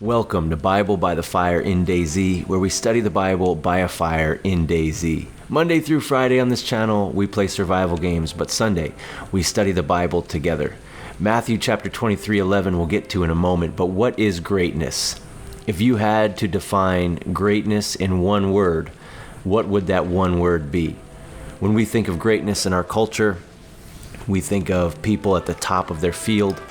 Welcome to Bible by the Fire in DAYZ, where we study the Bible by a fire in DAYZ. Monday through Friday on this channel, we play survival games, but Sunday, we study the Bible together. Matthew chapter 23:11 we'll get to in a moment, but what is greatness? If you had to define greatness in one word, what would that one word be? When we think of greatness in our culture, we think of people at the top of their field.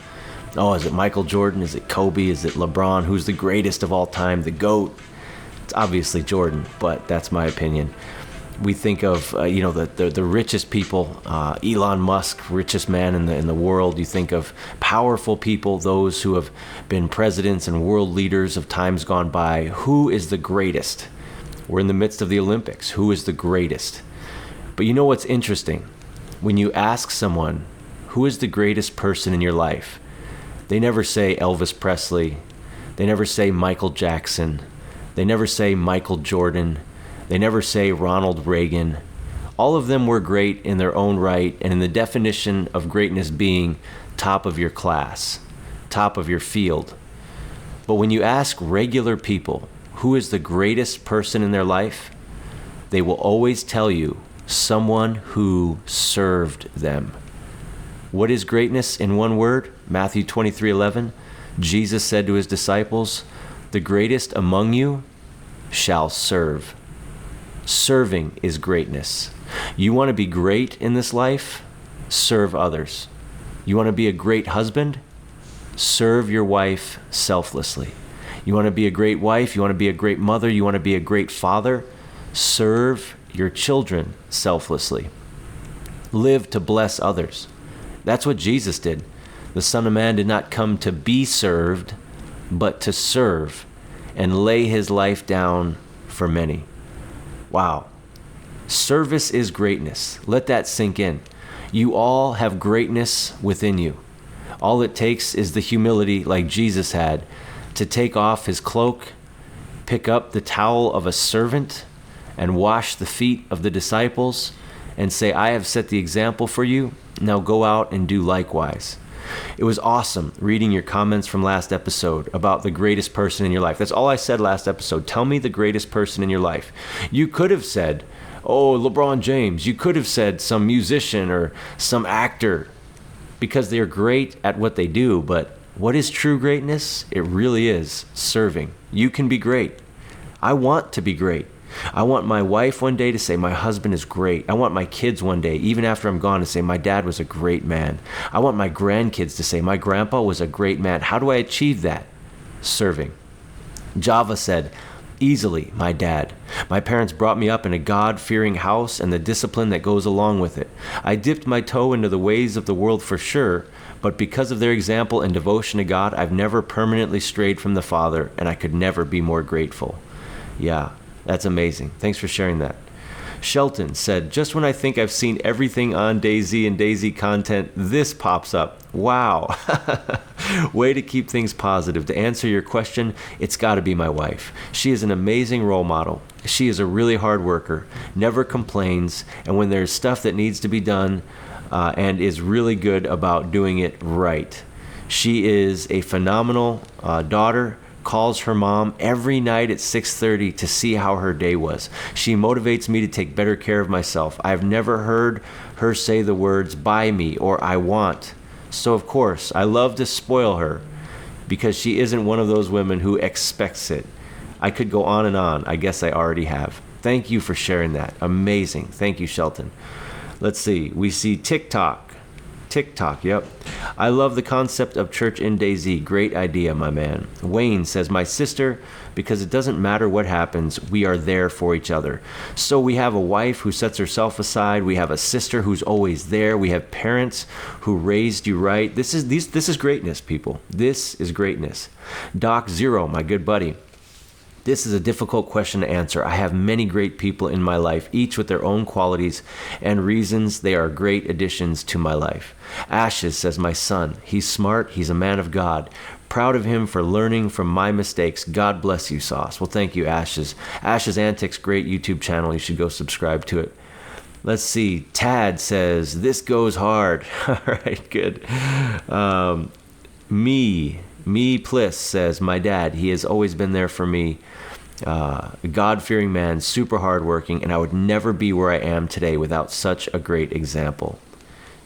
Oh, is it Michael Jordan? Is it Kobe? Is it LeBron? Who's the greatest of all time? The GOAT? It's obviously Jordan, but that's my opinion. We think of, the richest people, Elon Musk, richest man in the world. You think of powerful people, those who have been presidents and world leaders of times gone by. Who is the greatest? We're in the midst of the Olympics. Who is the greatest? But you know what's interesting? When you ask someone, who is the greatest person in your life? They never say Elvis Presley. They never say Michael Jackson. They never say Michael Jordan. They never say Ronald Reagan. All of them were great in their own right and in the definition of greatness being top of your class, top of your field. But when you ask regular people who is the greatest person in their life, they will always tell you someone who served them. What is greatness in one word? Matthew 23:11. Jesus said to his disciples, "The greatest among you shall serve." Serving is greatness. You want to be great in this life? Serve others. You want to be a great husband? Serve your wife selflessly. You want to be a great wife? You want to be a great mother? You want to be a great father? Serve your children selflessly. Live to bless others. That's what Jesus did. The Son of Man did not come to be served, but to serve and lay his life down for many. Wow. Service is greatness. Let that sink in. You all have greatness within you. All it takes is the humility, like Jesus had, to take off his cloak, pick up the towel of a servant, and wash the feet of the disciples, and say, "I have set the example for you. Now go out and do likewise." It was awesome reading your comments from last episode about the greatest person in your life. That's all I said last episode. Tell me the greatest person in your life. You could have said, oh, LeBron James. You could have said some musician or some actor, because they're great at what they do. But what is true greatness? It really is serving. You can be great. I want to be great. I want my wife one day to say, my husband is great. I want my kids one day, even after I'm gone, to say, my dad was a great man. I want my grandkids to say, my grandpa was a great man. How do I achieve that? Serving. Java said, easily, my dad. My parents brought me up in a God-fearing house and the discipline that goes along with it. I dipped my toe into the ways of the world for sure, but because of their example and devotion to God, I've never permanently strayed from the Father, and I could never be more grateful. Yeah. That's amazing. Thanks for sharing that. Shelton said, just when I think I've seen everything on DAYZ and DAYZ content, this pops up. Wow. Way to keep things positive. To answer your question, it's got to be my wife. She is an amazing role model. She is a really hard worker, never complains, and when there's stuff that needs to be done, and is really good about doing it right. She is a phenomenal daughter. Calls her mom every night at 6:30 to see how her day was. She motivates me to take better care of myself. I've never heard her say the words "buy me" or "I want." So of course, I love to spoil her because she isn't one of those women who expects it. I could go on and on. I guess I already have. Thank you for sharing that. Amazing. Thank you, Shelton. Let's see. We see TikTok, yep. I love the concept of church in DAYZ. Great idea, my man. Wayne says, my sister, because it doesn't matter what happens, we are there for each other. So we have a wife who sets herself aside. We have a sister who's always there. We have parents who raised you right. This is greatness, people. This is greatness. Doc Zero, my good buddy. This is a difficult question to answer. I have many great people in my life, each with their own qualities and reasons they are great additions to my life. Ashes says, my son, he's smart, he's a man of God. Proud of him for learning from my mistakes. God bless you, Sauce. Well, thank you, Ashes. Ashes Antics, great YouTube channel. You should go subscribe to it. Let's see. Tad says, this goes hard. All right, good. Me Me Pliss says, my dad, he has always been there for me. A God-fearing man, super hardworking, and I would never be where I am today without such a great example.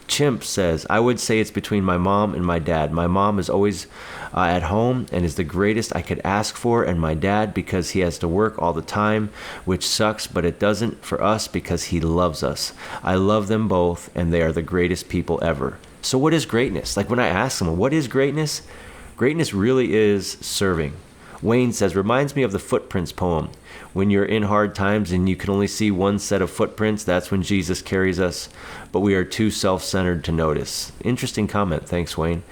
Chimp says, I would say it's between my mom and my dad. My mom is always at home and is the greatest I could ask for, and my dad because he has to work all the time, which sucks, but it doesn't for us because he loves us. I love them both, and they are the greatest people ever. So what is greatness? Like when I ask someone, what is greatness? Greatness really is serving. Wayne says, reminds me of the Footprints poem. When you're in hard times and you can only see one set of footprints, that's when Jesus carries us, but we are too self-centered to notice. Interesting comment. Thanks, Wayne.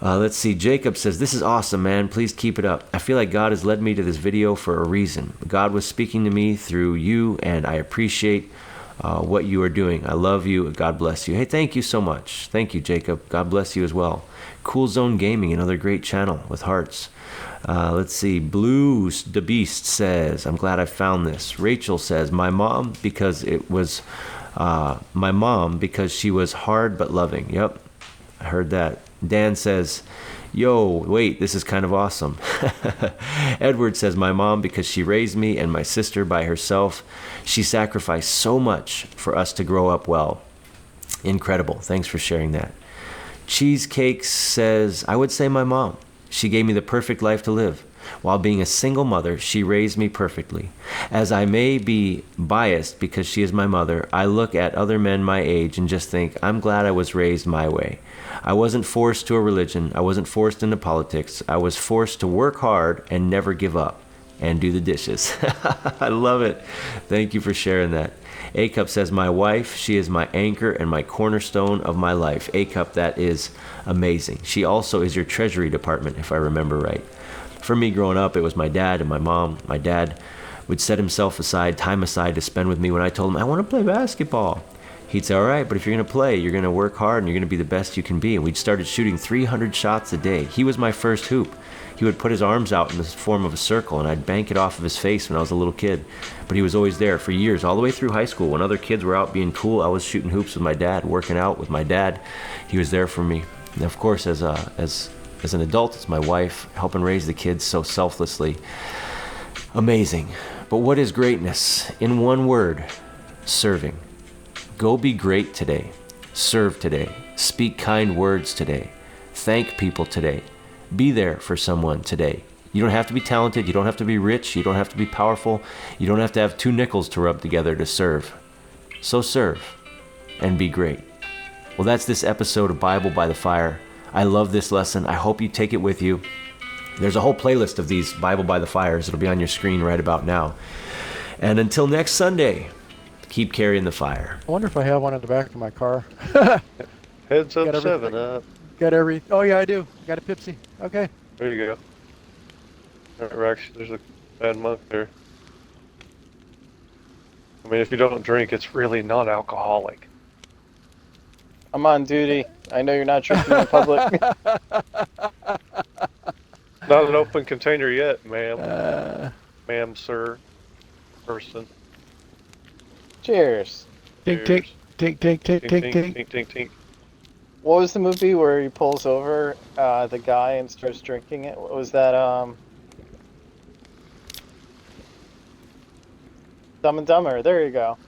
Let's see. Jacob says, this is awesome, man. Please keep it up. I feel like God has led me to this video for a reason. God was speaking to me through you, and I appreciate what you are doing. I love you. God bless you. Hey, thank you so much. Thank you, Jacob. God bless you as well. Cool Zone Gaming, another great channel with hearts. Let's see. Blue the Beast says, I'm glad I found this. Rachel says, my mom because she was hard but loving. Yep, I heard that. Dan says, yo, wait, this is kind of awesome. Edward says, my mom because she raised me and my sister by herself. She sacrificed so much for us to grow up well. Incredible. Thanks for sharing that. Cheesecake says, I would say my mom. She gave me the perfect life to live. While being a single mother, she raised me perfectly. As I may be biased because she is my mother, I look at other men my age and just think, I'm glad I was raised my way. I wasn't forced to a religion. I wasn't forced into politics. I was forced to work hard and never give up and do the dishes. I love it. Thank you for sharing that. A-Cup says, my wife, she is my anchor and my cornerstone of my life. A-Cup, that is amazing. She also is your treasury department, if I remember right. For me growing up, it was my dad and my mom. My dad would set himself aside, time aside to spend with me when I told him, I want to play basketball. He'd say, all right, but if you're going to play, you're going to work hard and you're going to be the best you can be. And we'd started shooting 300 shots a day. He was my first hoop. He would put his arms out in the form of a circle, and I'd bank it off of his face when I was a little kid. But he was always there for years, all the way through high school. When other kids were out being cool, I was shooting hoops with my dad, working out with my dad. He was there for me. And of course, as an adult, it's my wife, helping raise the kids so selflessly. Amazing. But what is greatness? In one word, serving. Go be great today. Serve today. Speak kind words today. Thank people today. Be there for someone today. You don't have to be talented. You don't have to be rich. You don't have to be powerful. You don't have to have 2 nickels to rub together to serve. So serve and be great. Well, that's this episode of Bible by the Fire. I love this lesson. I hope you take it with you. There's a whole playlist of these Bible by the Fires. It'll be on your screen right about now. And until next Sunday, keep carrying the fire. I wonder if I have one in the back of my car. Heads up, 7-Up. Oh yeah, I do. Got a Pepsi. Okay. There you go. All right, Rex, there's a bad monk there. I mean, if you don't drink, it's really not alcoholic. I'm on duty. I know you're not drinking in public. Not an open container yet, ma'am. Ma'am, sir, person. Cheers. Tink, Cheers. tink, tink, tink, tink, tink, tink. Tink, tink, tink. What was the movie where he pulls over the guy and starts drinking it? What was that? Dumb and Dumber. There you go.